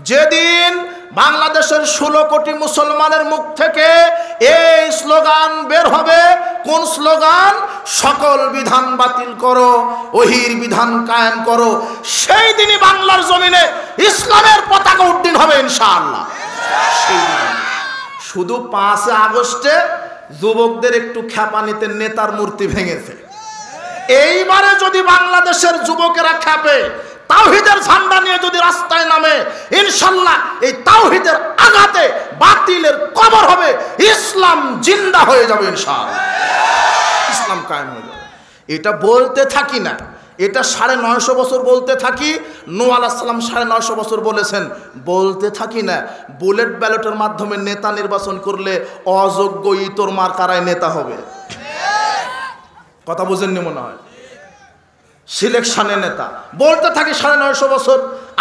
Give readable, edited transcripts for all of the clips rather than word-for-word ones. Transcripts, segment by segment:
যেদিন বাংলাদেশের 16 কোটি মুসলমানের মুখ থেকে এই স্লোগান বের হবে, কোন স্লোগান? সকল বিধান বাতিল করো, ওহির বিধান কায়েম করো, সেই দিনই বাংলার জমিনে ইসলামের পতাকা উড্ডীন হবে ইনশাআল্লাহ। সেই দিন শুধু 5 আগস্টে যুবকদের একটু খ্যাপানিতে নেতার মূর্তি ভেঙেছে। এইবারে যদি বাংলাদেশের যুবকেরা খ্যাপে, তাওহীদের ঝান্ডা নিয়ে যদি রাস্তায় নামে, ইনশাআল্লাহ এই তাওহীদের আঘাতে বাতিলের কবর হবে, ইসলাম জিন্দা হয়ে যাবে ইনশাআল্লাহ, ইসলাম কায়েম হয়ে যাবে। এটা বলতে থাকি না, এটা 950 বছর বলতে থাকি। নূহ আলাইহিস সালাম 950 বছর বলেছেন, বলতে থাকি না। বুলেট ব্যালটের মাধ্যমে নেতা নির্বাচন করলে অযোগ্য ইতর মার্কারায় নেতা হবে। কথা বুঝেননি মনে হয়? সিলেকশনে নেতা বলতে থাকি 950 বছর।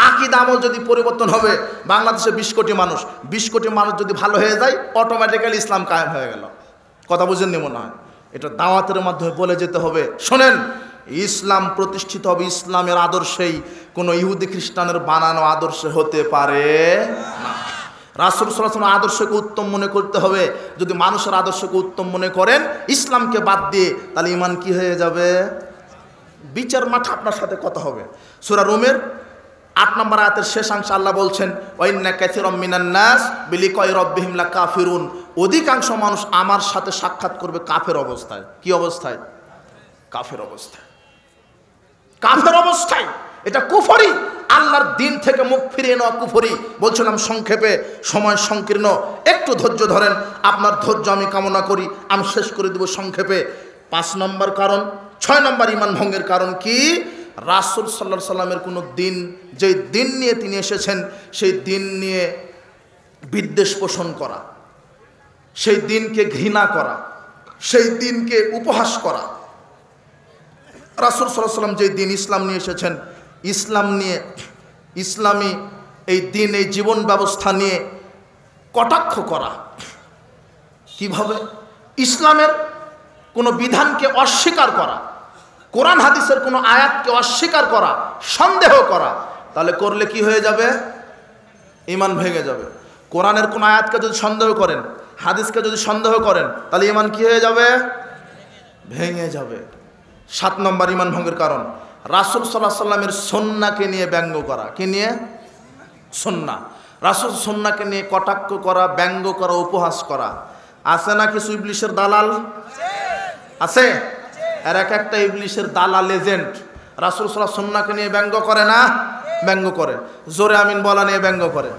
আকীদা আমল যদি পরিবর্তন হবে, বাংলাদেশে 20 কোটি মানুষ, 20 কোটি মানুষ যদি ভালো হয়ে যায়, অটোমেটিক্যালি ইসলাম কায়েম হয়ে গেল। কথা বুঝেননি মনে হয়? এটা দাওয়াতের মাধ্যমে বলে যেতে হবে। শোনেন, ইসলাম প্রতিষ্ঠিত হবে ইসলামের আদর্শেই, কোনো ইহুদি খ্রিস্টানের বানানো আদর্শে হতে পারে না। রাসূল সাল্লাল্লাহু আলাইহি ওয়াসাল্লাম আদর্শকে উত্তম মনে করতে হবে। যদি মানুষের আদর্শকে উত্তম মনে করেন ইসলামকে বাদ দিয়ে, তাহলে ঈমান কি হয়ে যাবে? বিচার মাঠ আপনার সাথে কথা হবে। সূরা রুমের 8 নম্বর আয়াতের শেষাংশে আল্লাহ বলছেন, ওয়া ইন্না কাসীরাম মিনান নাস বিলিকাই রাব্বিহিম লাকাফিরুন। অধিকাংশ মানুষ আমার সাথে সাক্ষাৎ করবে কাফের অবস্থায়। কি অবস্থায়? কাফের অবস্থায়। কাফের অবস্থায়। এটা কুফরি, আল্লাহর দিন থেকে মুখ ফিরিয়ে নেওয়া কুফরি। বলছিলাম সংক্ষেপে, সময় সংকীর্ণ, একটু ধৈর্য ধরেন। আপনার ধৈর্য আমি কামনা করি। আমি শেষ করে দেব সংক্ষেপে। 5 নম্বর কারণ, 6 নম্বর ঈমান ভঙ্গের কারণ কি? রাসূল সাল্লাল্লাহু আলাইহি সাল্লামের কোনো দিন, যেই দিন নিয়ে তিনি এসেছেন, সেই দিন নিয়ে বিদ্বেষ পোষণ করা, সেই দিনকে ঘৃণা করা, সেই দিনকে উপহাস করা। রাসূল সাল্লাল্লাহু আলাইহি সাল্লাম যেই দিন ইসলাম নিয়ে এসেছেন, ইসলাম নিয়ে, ইসলামী এই দিন, এই জীবন ব্যবস্থা নিয়ে কটাক্ষ করা। কিভাবে? ইসলামের কোনো বিধানকে অস্বীকার করা, কোরআন হাদিসের কোনো আয়াতকে অস্বীকার করা, সন্দেহ করা। তাহলে করলে কি হয়ে যাবে? ঈমান ভেঙে যাবে। কোরআনের কোন আয়াতকে যদি সন্দেহ করেন, হাদিসকে যদি সন্দেহ করেন, তাহলে ঈমান কি হয়ে যাবে? ভেঙে যাবে। 7 নম্বর ঈমান ভঙ্গের কারণ, রাসূল সাল্লাল্লাহু আলাইহি সাল্লামের সুন্নাহকে নিয়ে ব্যঙ্গ করা। কি নিয়ে? সুন্নাহ। রাসূল সুন্নাহকে নিয়ে কটাক্ষ করা, ব্যঙ্গ করা, উপহাস করা। আছে না কিছু ইবলিশের দালাল? আছে। আর একটা ইবলিশের দালাল এজেন্ট রাসূল সাল্লাল্লাহু আলাইহি সুন্নাহকে নিয়ে ব্যঙ্গ করে না? ব্যঙ্গ করে। জোরে আমিন বলা নিয়ে ব্যঙ্গ করে,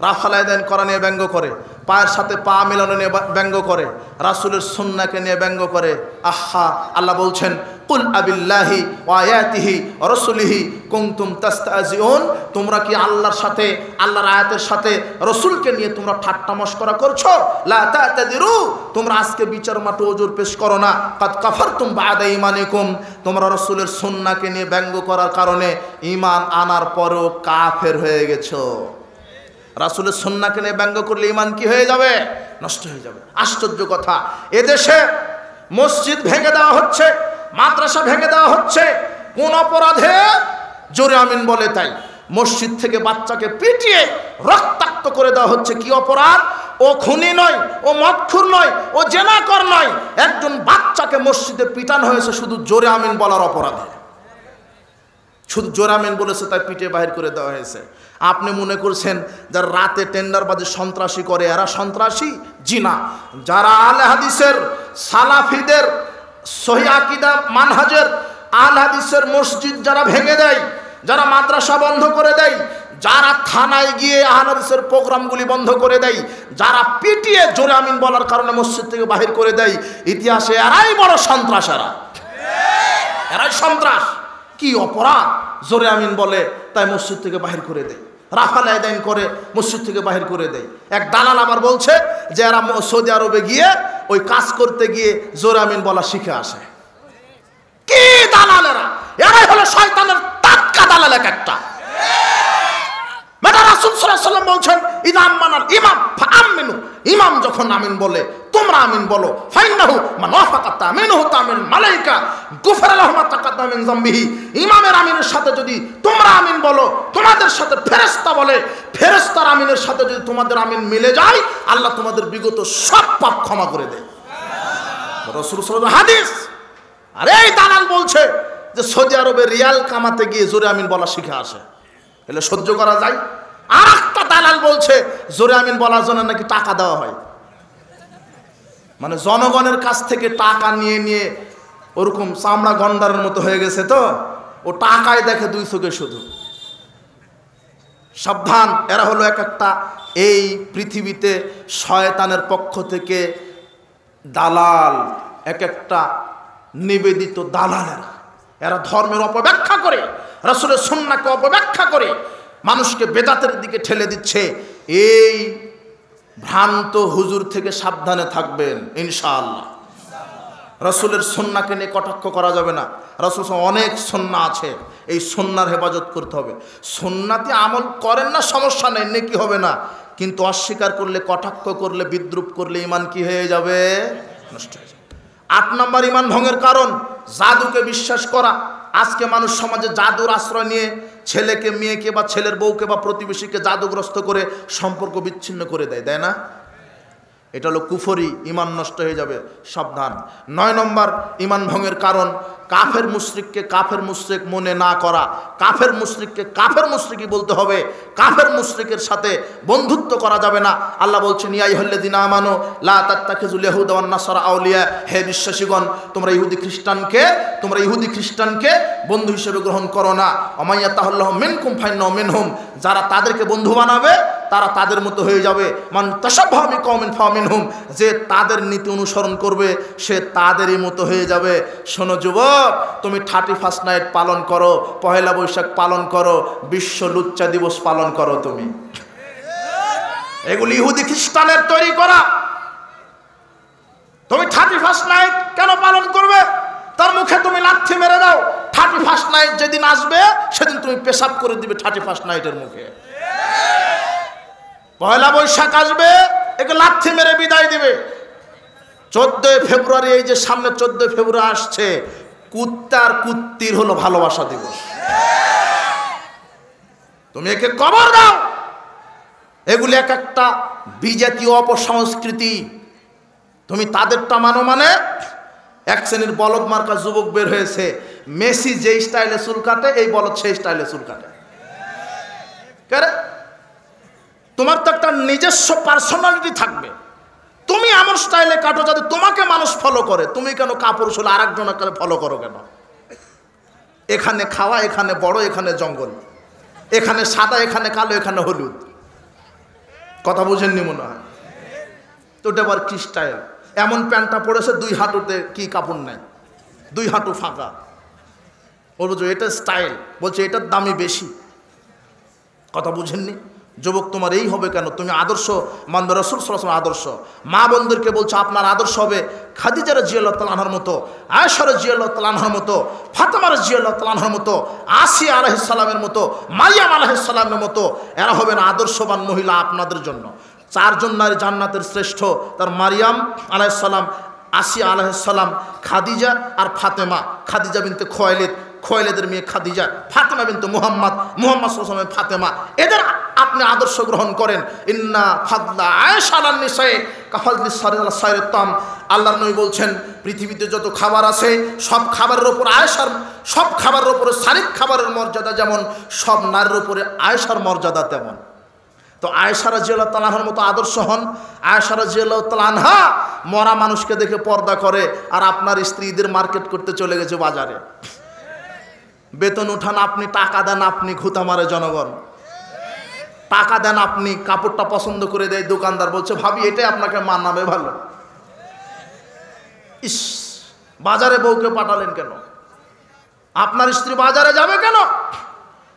রাফালায়দান করা নিয়ে ব্যঙ্গ করে, পায়ের সাথে পা মেলানো নিয়ে ব্যঙ্গ করে, রাসূলের সুন্নাহকে নিয়ে ব্যঙ্গ করে। আহা, আল্লাহ বলছেন, কুল আবিল্লাহি ওয়া আয়াতিহি ওয়া রাসূলিহি কুনতুম তাস্তাজিউন। তোমরা কি আল্লাহর সাথে, আল্লাহর আয়াতের সাথে, রাসূলকে নিয়ে তোমরা ঠাট্টা মশকরা করছো? লা তাতাদিরু, তোমরা আজকে বিচার মাঠে ওজর পেশ করো না। কাদ কাফারতুম বা'দা ঈমানিকুম, তোমরা রাসূলের সুন্নাহকে নিয়ে ব্যঙ্গ করার কারণে ঈমান আনার পরেও কাফের হয়ে গেছো। রাসূলের সুন্নাহকে নিয়ে ব্যঙ্গ করলে ঈমান কি হয়ে যাবে? নষ্ট হয়ে যাবে। আশ্চর্য কথা, এদেশে মসজিদ ভেঙে দেওয়া হচ্ছে, মাদ্রাসা ভেঙে দেওয়া হচ্ছে। কোন অপরাধে? জোরে আমিন বলে তাই। মসজিদ থেকে বাচ্চাকে পিটিয়ে রক্তাক্ত করে দেওয়া হচ্ছে। কি অপরাধ? ও খুনি নয়, ও মদখোর নয়, ও জেনাকর নয়, একজন বাচ্চাকে মসজিদে পিটানো হয়েছে শুধু জোরে আমিন বলার অপরাধে। শুধু জোরে আমিন বলেছে তাই পিটিয়ে বাহির করে দেওয়া হয়েছে। আপনি মনে করছেন যারা রাতে টেন্ডারবাজি সন্ত্রাসী করে এরা সন্ত্রাসী? জি না। যারা আহলে হাদিসের, সালাফিদের সহিহ আকীদা মানহাজের আহলে হাদিসের মসজিদ যারা ভেঙে দেয়, যারা মাদ্রাসা বন্ধ করে দেয়, যারা থানায় গিয়ে আহলে হাদিসের প্রোগ্রামগুলি বন্ধ করে দেয়, যারা পিটিয়ে জোরে আমিন বলার কারণে মসজিদ থেকে বাহির করে দেয়, ইতিহাসে এরাই বড় সন্ত্রাস। এরাই সন্ত্রাস। কি অপরাধ? জোরে আমিন বলে তাই মসজিদ থেকে বাহির করে দেয়, রাফাল আদায় করে মসজিদ থেকে বাহির করে দেয়। এক দালাল আবার বলছে যে এরা সৌদি আরবে গিয়ে ওই কাজ করতে গিয়ে জোরে আমিন বলা শিখে আসে। কি দালালেরা! এরাই হলো শয়তানের টাটকা দালাল এক একটা। রাসূল সাল্লাল্লাহু আলাইহি ওয়াসাল্লাম বলছেন, ইদা আমানাল ইমাম ফাআমিনু, ইমাম যখন আমিন বলে তোমরা আমিন বলো। ফাইন্নাহু মান ওয়াফাকা তামিনুহু তামিন মালাইকা গুফিরা লাহু মা তাকাদ্দামা মিন যামবিহি। ইমামের আমিনের সাথে যদি তোমরা আমিন বলো, তোমাদের সাথে ফেরেশতা বলে, ফেরেশতার আমিনের সাথে যদি তোমাদের আমিন মিলে যায়, আল্লাহ তোমাদের বিগত সব পাপ ক্ষমা করে দেয়। রাসূল সাল্লাল্লাহু আলাইহি ওয়াসাল্লাম হাদিস। আর এই দালাল বলছে যে সৌদি আরবে রিয়াল কামাতে গিয়ে জোরে আমিন বলা শিখে আসে, এলে সহ্য করা যায়। আর একটা দালাল বলছে জোরে আমিন বলার জন্য নাকি টাকা দেওয়া হয়, মানে জনগণের কাছ থেকে টাকা নিয়ে নিয়ে ওরকম চামড়া গন্ডারের মতো হয়ে গেছে, তো ও টাকায় দেখে দুই চোখে শুধু। সাবধান, এরা হলো এক একটা এই পৃথিবীতে শয়তানের পক্ষ থেকে দালাল, এক একটা নিবেদিত দালালেরা। এরা ধর্মের অপব্যাখ্যা করে, রাসূলের সুন্নাহকে অপব্যাখ্যা করে মানুষকে বেদাতের দিকে ঠেলে দিচ্ছে। এই ভ্রান্ত হুজুর থেকে সাবধানে থাকবেন ইনশাআল্লাহ। রাসূলের সুন্নাহকে নিয়ে কটাক্ষ করা যাবে না। রাসূল অনেক সুন্নাহ আছে, এই সুন্নাহর হেফাজত করতে হবে। সুন্নাতে আমল করেন না, সমস্যা নেই, নেকি হবে না, কিন্তু অস্বীকার করলে, কটাক্ষ করলে, বিদ্রুপ করলে ইমান কি হয়ে যাবে? নষ্ট হয়ে যাবে। 8 নম্বর ইমান ভঙ্গের কারণ জাদুকে বিশ্বাস করা। আজকে মানুষ সমাজে জাদুর আশ্রয় নিয়ে ছেলেকে, মেয়েকে বা ছেলের বউকে বা প্রতিবেশীকে জাদুগ্রস্ত করে সম্পর্ক বিচ্ছিন্ন করে দেয়, দেয় না? এটা হলো কুফরি, ইমান নষ্ট হয়ে যাবে, সাবধান। 9 নম্বর ইমান ভঙ্গের কারণ কাফের মুশরিককে কাফের মুশরিক মনে না করা। কাফের মুশরিককে কাফের মুশরিকই বলতে হবে, কাফের মুশরিকের সাথে বন্ধুত্ব করা যাবে না। আল্লাহ বলছেন ইয়া আইয়ুহাল্লাযীনা আমানু লা তাত্তাখিযুল ইয়াহুদা ওয়ান নাসারা আউলিয়া, হে বিশ্বাসীগণ তোমরা ইহুদি খ্রিস্টানকে বন্ধু হিসেবে গ্রহণ করো না। ওয়া ইয়াতাহাল্লাহু মিনকুম ফাইন্নাহু মিনহুম, যারা তাদেরকে বন্ধু বানাবে তারা তাদের মতো হয়ে যাবে। মান তাশাব্বাহা বিকওমিন ফামিনহুম, যে তাদের নীতি অনুসরণ করবে সে তাদেরই মতো হয়ে যাবে। শোনো যুবক, তুমি 31 নাইট পালন করো, পহেলা বৈশাখ পালন করো, বিশ্ব লুচ্চা দিবস পালন করো, তুমি এগুলি ইহুদি খ্রিস্টানের তৈরি করা। তুমি 31 নাইট কেন পালন করবে? তার মুখে তুমি লাথি মেরে দাও। 31 নাইট যেদিন আসবে সেদিন তুমি পেশাব করে দিবে 31 নাইটের মুখে। পয়লা বৈশাখ আসবে, একে লাথি মেরে বিদায় দিবে। 14 ফেব্রুয়ারি, এই যে সামনে 14 ফেব্রুয়ারি আসছে, কুত্তার কুত্তির হলো ভালোবাসা দিবস। তুমি একে কবর দাও। এগুলি এক একটা বিজাতীয় অপসংস্কৃতি। তুমি তাদেরটা মানো মানে? এক শ্রেণীর বলদ মার্কা যুবক বের হয়েছে, মেসি যে স্টাইলে চুল কাটে এই বলদ সেই স্টাইলে চুল কাটে। তোমার তো একটা নিজস্ব পার্সোনালিটি থাকবে। তুমি আমার স্টাইলে কাটো যাতে তোমাকে মানুষ ফলো করে। তুমি কেন কাপড় চলে আরেকজনকে ফলো করো কেন? এখানে খাওয়া, এখানে বড়, এখানে জঙ্গল, এখানে সাদা, এখানে কালো, এখানে হলুদ। কথা বুঝেননি মনে হয়? তো ওটা আবার কি স্টাইল? এমন প্যান্টটা পড়েছে 2 হাঁটুতে কি কাপড় নাই, 2 হাঁটু ফাঁকা। ও বলছো এটা স্টাইল, বলছে এটার দামই বেশি। কথা বুঝেননি? যুবক, তোমার এই হবে কেন? তুমি আদর্শ মানবে, রাসূল সাল্লাল্লাহু আলাইহি ওয়াসাল্লাম আদর্শ। মা বোনদেরকে বলছো আপনার আদর্শ হবে খাদিজা রাদিয়াল্লাহু তাআলা আনহার মতো, আয়েশা রাদিয়াল্লাহু তাআলা আনহার মতো, ফাতেমা রাদিয়াল্লাহু তাআলা আনহার মতো, আসিয়া আলাইহিস সালামের মতো, মারিয়াম আলাইহিস সালামের মতো। এরা হবেন আদর্শবান মহিলা আপনাদের জন্য। 4 জন নারী জান্নাতের শ্রেষ্ঠ, তার মারিয়াম আলাইহিস সালাম, আসিয়া আলাইহিস সালাম, খাদিজা আর ফাতেমা। খাদিজা বিনতে খুয়াইলিদ, খুয়াইলিদের মেয়ে খাদিজা, ফাতেমা বিনতে মুহাম্মদ, মুহাম্মদ সাল্লাল্লাহু আলাইহি ওয়াসাল্লাম ফাতেমা। এদের আপনি আদর্শ গ্রহণ করেন। ইন্না ফাদলা আয়েশা আলান নিসায়ে কাফাদলিস সারি আলা সাইরিত তাম। আল্লাহর নবী বলছেন পৃথিবীতে যত খাবার আছে সব খাবারের উপর আয়েশার, সব খাবারের উপরে সারিক খাবারের মর্যাদা যেমন, সব নারীর উপরে আয়েশার মর্যাদা তেমন। তো আয়েশা রাদিয়াল্লাহু তাআলা আনহার মতো আদর্শ হন। আয়েশা রাদিয়াল্লাহু তাআলা আনহা মরা মানুষকে দেখে পর্দা করে, আর আপনার স্ত্রীদের মার্কেট করতে চলে গেছে বাজারে। বেতন উঠান আপনি, টাকা দেন আপনি, ঘুতা মারে জনগণ। টাকা দেন আপনি, কাপড়টা পছন্দ করে দেয় দোকানদার, বলছে ভাবি এটাই আপনাকে মানাবে ভালো। ইস, বাজারে বউকে পাঠালেন কেন? আপনার স্ত্রী বাজারে যাবে কেন?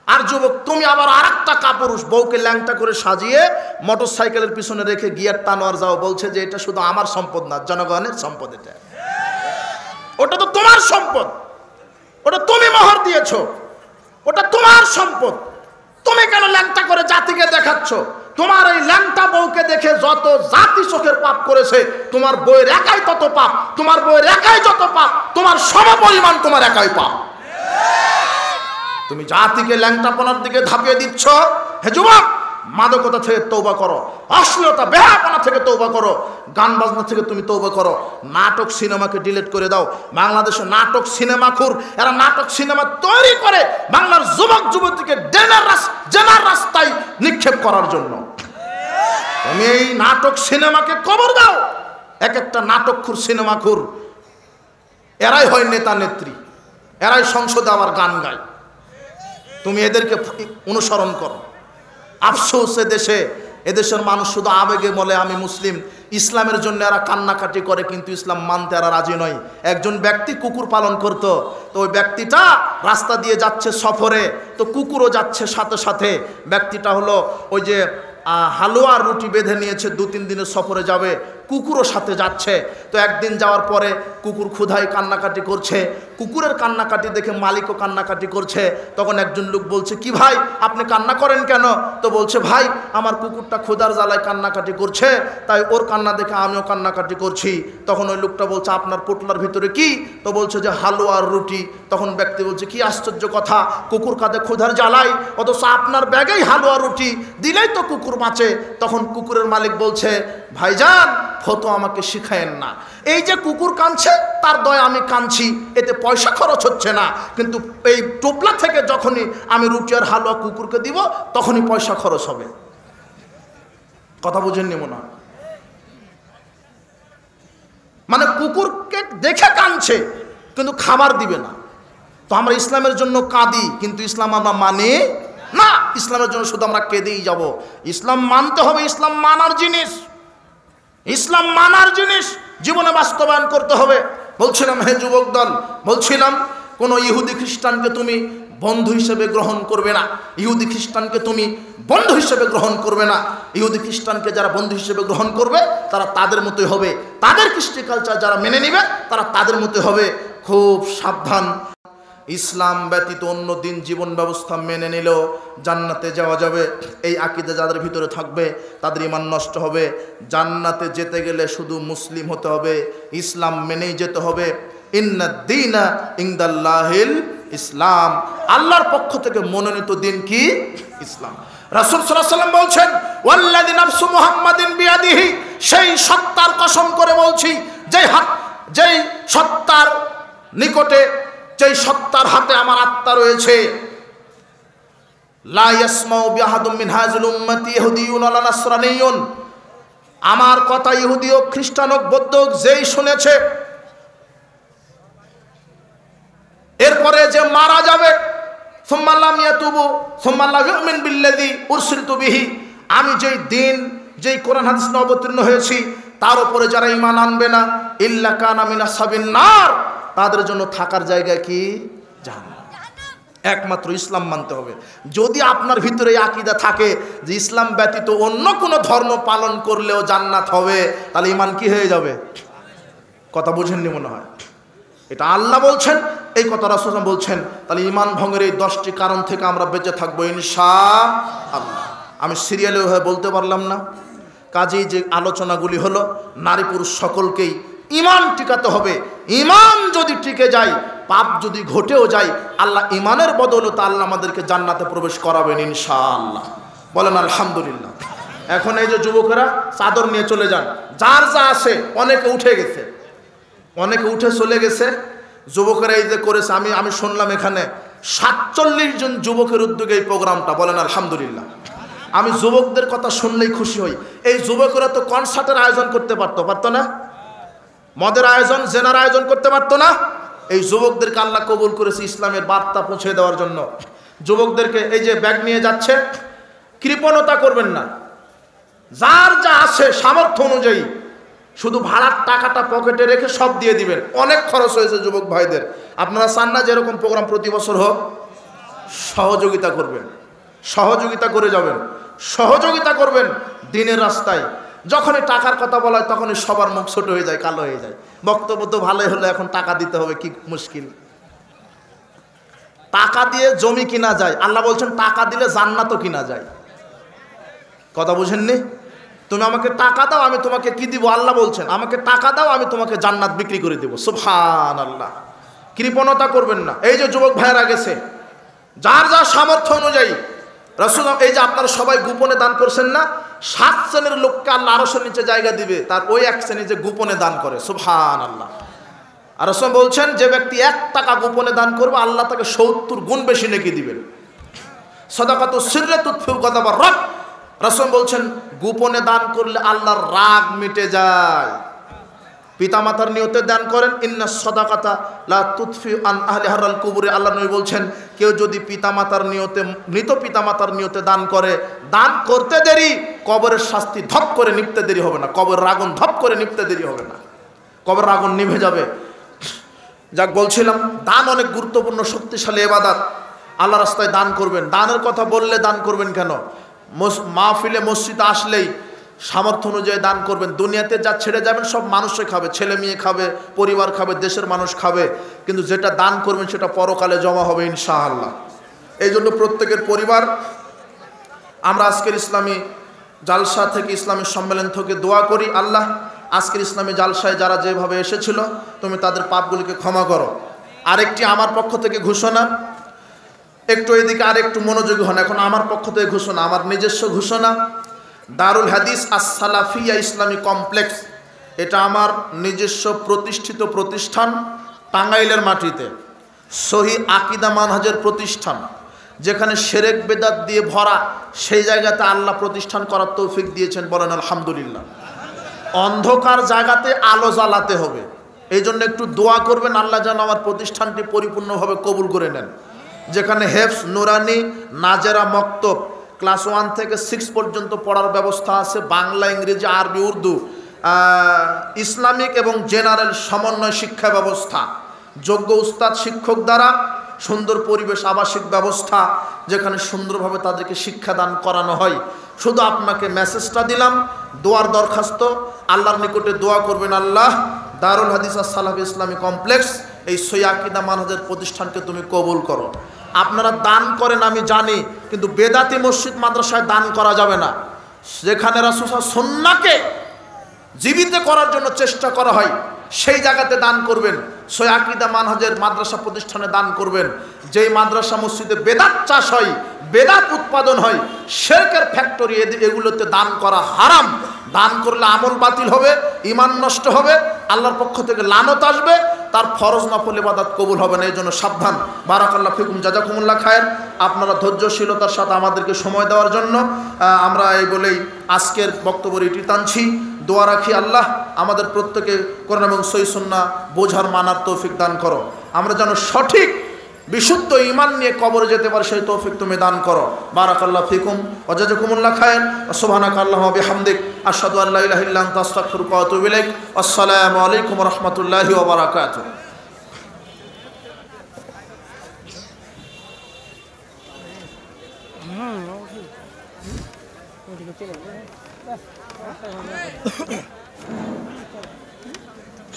আর যুবক, তুমি আবার আরেকটা কাপড় বউকে ল্যাংটা করে সাজিয়ে মোটর সাইকেলের পিছনে রেখে গিয়ার টানোয়ার যাও, বলছে যে এটা শুধু আমার সম্পদ না, জনগণের সম্পদ। এটা ওটা তো তোমার সম্পদ, ওটা তুমি মোহর দিয়েছো, ওটা তোমার সম্পদ। তুমি কেন ল্যাংটা করে জাতিকে দেখাচ্ছ? তোমার এই ল্যাংটা বউকে দেখে যত জাতি চোখের পাপ করেছে, তোমার বউয়ের একাই তত পাপ, তোমার বউয়ের একাই যত পাপ, তোমার সমপরিমাণ তোমার একাই পাপ। তুমি জাতিকে ল্যাংটাপনার দিকে ধাপিয়ে দিচ্ছ। হে যুবক, মাদকতা থেকে তওবা করো, অশ্লীলতা বেহায়াপনা থেকে তওবা করো, গান বাজনা থেকে তুমি তওবা করো, নাটক সিনেমাকে ডিলিট করে দাও। বাংলাদেশে নাটক সিনেমাখোর, এরা নাটক সিনেমা তৈরি করে বাংলার যুবক যুবতীকে জেনার রাস্তায় নিক্ষেপ করার জন্য। তুমি এই নাটক সিনেমাকে কবর দাও। এক একটা নাটকখোর সিনেমাখোর, এরাই হয় নেতা নেত্রী, এরাই সংসদে আবার গান গায়। তুমি এদেরকে অনুসরণ করো। আফসোস এদেশের মানুষ শুধু আবেগে বলে আমি মুসলিম, ইসলামের জন্য এরা কান্নাকাটি করে, কিন্তু ইসলাম মানতে এরা রাজি নয়। একজন ব্যক্তি কুকুর পালন করত, তো ওই ব্যক্তিটা রাস্তা দিয়ে যাচ্ছে সফরে, তো কুকুরও যাচ্ছে সাথে সাথে। ব্যক্তিটা হলো ওই যে হালুয়া রুটি বেঁধে নিয়েছে, 2-3 দিনের সফরে যাবে, কুকুরও সাথে যাচ্ছে। তো একদিন যাওয়ার পরে কুকুর ক্ষুধায় কান্নাকাটি করছে, কুকুরের কান্নাকাটি দেখে মালিকও কান্নাকাটি করছে। তখন একজন লোক বলছে, কি ভাই আপনি কান্না করেন কেন? তো বলছে, ভাই আমার কুকুরটা ক্ষুধার জ্বালায় কান্নাকাটি করছে, তাই ওর কান্না দেখে আমিও কান্নাকাটি করছি। তখন ওই লোকটা বলছে, আপনার পোটলার ভিতরে কি? তো বলছে যে হালুয়া আর রুটি। তখন ব্যক্তি বলছে, কি আশ্চর্য কথা, কুকুর কাঁদে ক্ষুধার জ্বালায়, অথচ আপনার ব্যাগেই হালুয়া রুটি, দিলেই তো কুকুর বাঁচে। তখন কুকুরের মালিক বলছে, ভাইজান ফতো আমাকে শিখায়েন না, এই যে কুকুর কাঁদছে তার দয়া আমি কাঁদছি, এতে পয়সা খরচ হচ্ছে না, কিন্তু এই টোপলা থেকে যখনই আমি রুটি আর হালুয়া কুকুরকে দিব তখনই পয়সা খরচ হবে। কথা বুঝেননি মনে হয়? মানে কুকুরকে দেখে কাঁদছে কিন্তু খাবার দিবে না। তো আমরা ইসলামের জন্য কাঁদি, কিন্তু ইসলাম আমরা মানি না। ইসলামের জন্য শুধু আমরা কেঁদেই যাব। ইসলাম মানতে হবে, ইসলাম মানার জিনিস, ইসলাম মানার জিনিস জীবনে বাস্তবায়ন করতে হবে। বলছিলাম, হে যুবক দল, বলছিলাম কোনো ইহুদি খ্রিস্টানকে তুমি বন্ধু হিসেবে গ্রহণ করবে না। ইহুদি খ্রিস্টানকে তুমি বন্ধু হিসেবে গ্রহণ করবে না। ইহুদি খ্রিস্টানকে যারা বন্ধু হিসেবে গ্রহণ করবে তারা তাদের মতোই হবে, তাদের কৃষ্টি কালচার যারা মেনে নেবে তারা তাদের মতোই হবে। খুব সাবধান। ইসলাম ব্যতীত অন্য দিন জীবন ব্যবস্থা মেনে নিলেও জান্নাতে যাওয়া যাবে, এই আকীদা যাদের ভিতরে থাকবে তাদের ঈমান নষ্ট হবে। জান্নাতে যেতে গেলে শুধু মুসলিম হতে হবে, ইসলাম মেনেই যেতে হবে। ইন্নাদ-দীনা ইনদাল্লাহিল ইসলাম, আল্লাহর পক্ষ থেকে মনোনীত দিন কি? ইসলাম। রাসূল সাল্লাল্লাহু আলাইহি ওয়াসাল্লাম বলছেন, ওয়াল্লাযী নাফসু মুহাম্মাদিন বিয়াদিহি, সেই সত্তার কসম করে বলছি যেই সত্তার নিকটে, যেই সত্তার হাতে আমার আত্মা রয়েছে, লা ইয়াসমাউ বিআহাদুম মিন হাযিল উম্মতি ইহুদিয়ুন ওয়া নাসরানিয়ুন, আমার কথা ইহুদি হোক, খ্রিস্টান হোক, বৌদ্ধ হোক, যেই শুনেছে এরপরে যে মারা যাবে, সুম্মা লাম ইয়াতুবু সুম্মা লা ইউমিন বিল্লাযী উরসিলতু বিহি, আমি যেই দিন, যেই কোরআন হাদিস অবতীর্ণ হয়েছি তার উপরে যারা ঈমান আনবে না, ইল্লা কানা মিন আসহাবিন নার, তাদের জন্য থাকার জায়গা কি? জাহান্নাম। একমাত্র ইসলাম মানতে হবে। যদি আপনার ভিতরে এই আকীদা থাকে যে ইসলাম ব্যতীত অন্য কোনো ধর্ম পালন করলেও জান্নাত হবে, তাহলে ঈমান কি হয়ে যাবে? কথা বুঝেননি মনে হয়। এটা আল্লাহ বলছেন, এই কথা রাসূল বলছেন। তাহলে ঈমান ভঙ্গের এই 10টি কারণ থেকে আমরা বেঁচে থাকবো ইনশাআল্লাহ। আমি সিরিয়ালে হয়ে বলতে পারলাম না, কাজেই যে আলোচনাগুলি হলো, নারী পুরুষ সকলকেই ঈমান টিকাতে হবে। ঈমান যদি টিকে যায়, পাপ যদি ঘটেও যায়, আল্লাহ ঈমানের বদৌলতে আল্লাহ আমাদেরকে জান্নাতে প্রবেশ করাবেন ইনশাআল্লাহ। বলেন আলহামদুলিল্লাহ। এখন এই যে যুবকেরা চাদর নিয়ে চলে যান, যার যা আছে, অনেকে উঠে গেছে, অনেকে উঠে চলে গেছে। যুবকেরা এই যে করেছে, আমি শুনলাম এখানে 47 জন যুবকের উদ্যোগে এই প্রোগ্রামটা। বলেন আলহামদুলিল্লাহ। আমি যুবকদের কথা শুনলেই খুশি হই। এই যুবকেরা তো কনসার্টের আয়োজন করতে পারতো না, মদের আয়োজন, জেনার আয়োজন করতে পারতো না। এই যুবকদেরকে আল্লাহ কবুল করেছে ইসলামের বার্তা পৌঁছে দেওয়ার জন্য। যুবকদেরকে এই যে ব্যাগ নিয়ে যাচ্ছে, কৃপণতা করবেন না, যার যা আছে সামর্থ্য অনুযায়ী শুধু ভাড়ার টাকাটা পকেটে রেখে সব দিয়ে দিবেন। অনেক খরচ হয়েছে যুবক ভাইদের। আপনারা চান না যে এরকম প্রোগ্রাম প্রতি বছর হোক? সহযোগিতা করবেন, সহযোগিতা করে যাবেন, সহযোগিতা করবেন দিনের রাস্তায়। যখনই টাকার কথা বলা হয় তখনই সবার মুখ ছোট হয়ে যায়, কালো হয়ে যায়। বক্তব্য তো ভালোই হলো, এখন টাকা দিতে হবে, কি মুশকিল। টাকা দিয়ে জমি কিনা যায়, আল্লাহ বলছেন টাকা দিলে জান্নাতও কিনা যায়। কথা বুঝেননি? তুমি আমাকে টাকা দাও, আমি তোমাকে কি দিব? আল্লাহ বলছেন আমাকে টাকা দাও, আমি তোমাকে জান্নাত বিক্রি করে দেব। সুবহানাল্লাহ। কৃপণতা করবেন না। এই যে যুবক ভাইয়েরা গেছে, যার যার সামর্থ্য অনুযায়ী রাসূল, এই যে আপনারা সবাই গোপনে দান করছেন না, 7 শ্রেণীর লোককে আল্লাহ আরশের নিচে জায়গা দিবে, তার ওই এক শ্রেণী যে গোপনে দান করে। সুবহানাল্লাহ। আর রাসূল বলছেন যে ব্যক্তি 1 টাকা গোপনে দান করবে, আল্লাহ তাকে 70 গুণ বেশি নেকি দিবেন। সাদাকাতু সিররা তুতফিউ গাদাবার রাব। রাসূল বলছেন গোপনে দান করলে আল্লাহর রাগ মিটে যায়। পিতামাতার নিয়তে দান করেন, ইন্না সাদাকাতা লা তুতফিউ আন আহলিহাল কুবুরে। আল্লাহ নবী বলছেন কেউ যদি পিতামাতার নিয়তে, মৃত পিতামাতার নিয়তে দান করে, দান করতে দেরি, কবরের শাস্তি ধপ করে নিভতে দেরি হবে না, কবরের আগুন ধপ করে নিভতে দেরি হবে না, কবরের আগুন নিভে যাবে। যাক বলছিলাম, দান অনেক গুরুত্বপূর্ণ শক্তিশালী ইবাদত। আল্লাহ রাস্তায় দান করবেন। দানের কথা বললে দান করবেন কেন? মাহফিলে মসজিদে আসলেই সামর্থ্য অনুযায়ী দান করবেন। দুনিয়াতে যা ছেড়ে যাবেন সব মানুষে খাবে, ছেলে মেয়ে খাবে, পরিবার খাবে, দেশের মানুষ খাবে, কিন্তু যেটা দান করবেন সেটা পরকালে জমা হবে ইনশাআল্লাহ। এই জন্য প্রত্যেকের পরিবার, আমরা আজকের ইসলামী জালসা থেকে, ইসলামী সম্মেলন থেকে দোয়া করি, আল্লাহ আজকের ইসলামী জালসায় যারা যেভাবে এসেছিল তুমি তাদের পাপগুলিকে ক্ষমা করো। আরেকটি আমার পক্ষ থেকে ঘোষণা, একটু এদিকে আর একটু মনোযোগী হন। এখন আমার পক্ষ থেকে ঘোষণা, আমার নিজস্ব ঘোষণা। দারুল হাদিস আস-সালাফিয়া ইসলামী কমপ্লেক্স, এটা আমার নিজস্ব প্রতিষ্ঠিত প্রতিষ্ঠান, টাঙ্গাইলের মাটিতে সহি আকিদা মানহাজের প্রতিষ্ঠান, যেখানে শিরক বেদাত দিয়ে ভরা, সেই জায়গাতে আল্লাহ প্রতিষ্ঠান করার তৌফিক দিয়েছেন, বলেন আলহামদুলিল্লাহ। অন্ধকার জায়গাতে আলো জ্বালাতে হবে, এই জন্য একটু দোয়া করবেন আল্লাহ যেন আমার প্রতিষ্ঠানটি পরিপূর্ণভাবে কবুল করে নেন। যেখানে হেফস, নুরানি, নাজেরা, মক্তব ক্লাস 1 থেকে 6 পর্যন্ত পড়ার ব্যবস্থা আছে, বাংলা, ইংরেজি, আরবি, উর্দু, ইসলামিক এবং জেনারেল সমন্বয় শিক্ষা ব্যবস্থা, যোগ্য উস্তাদ শিক্ষক দ্বারা সুন্দর পরিবেশ, আবাসিক ব্যবস্থা, যেখানে সুন্দরভাবে তাদেরকে শিক্ষাদান করানো হয়। শুধু আপনাকে মেসেজটা দিলাম, দোয়ার দরখাস্ত, আল্লাহর নিকটে দোয়া করবেন, আল্লাহ দারুল হাদিস আস-সালাফি ইসলামী কমপ্লেক্স, এই সহি আকিদা মানহাজের প্রতিষ্ঠানকে তুমি কবুল করো। আপনারা দান করেন আমি জানি, কিন্তু বেদাতি মসজিদ মাদ্রাসায় দান করা যাবে না। যেখানে রাসূল সুন্নাহকে জীবিত করার জন্য চেষ্টা করা হয়, সেই জায়গাতে দান করবেন। সহি আকিদা মানহাজের মাদ্রাসা প্রতিষ্ঠানে দান করবেন। যেই মাদ্রাসা মসজিদে বেদাত চাষ হয়, বেদাত উৎপাদন হয়, শিরকের ফ্যাক্টরি, এগুলোতে দান করা হারাম। দান করলে আমল বাতিল হবে, ঈমান নষ্ট হবে, আল্লাহর পক্ষ থেকে লানত আসবে, তার ফরজ নফল ইবাদত কবুল হবে না। এই জন্য সাবধান। বারাকাল্লাহু ফিকুম, জাযাকুমুল্লাহ খায়ের। আপনারা ধৈর্যশীলতার সাথে আমাদেরকে সময় দেওয়ার জন্য আমরা এই বলেই আজকের বক্তব্য এটি টানছি। দোয়া রাখি, আল্লাহ আমাদের প্রত্যেকে কোরআন এবং সহিহ সুন্নাহ বোঝার, মানার তৌফিক দান করো। আমরা যেন সঠিক বিশুদ্ধ ঈমান নিয়ে কবরে যেতে পারি, সেই তৌফিক তুমি দান করো। বারাকাল্লাহু ফিকুম ওয়া জাযাকুমুল্লাহ খায়র। সুবহানাকা আল্লাহুম্মা ওয়া বিহামদিক, আশহাদু আল্লা ইলাহা ইল্লা আনতা, আস্তাগফিরুকা ওয়া আতুবু ইলাইক। আসসালামু আলাইকুম ওয়া রাহমাতুল্লাহি ওয়া বারাকাতুহু।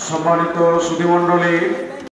সম্মানিত সুধীমণ্ডলী,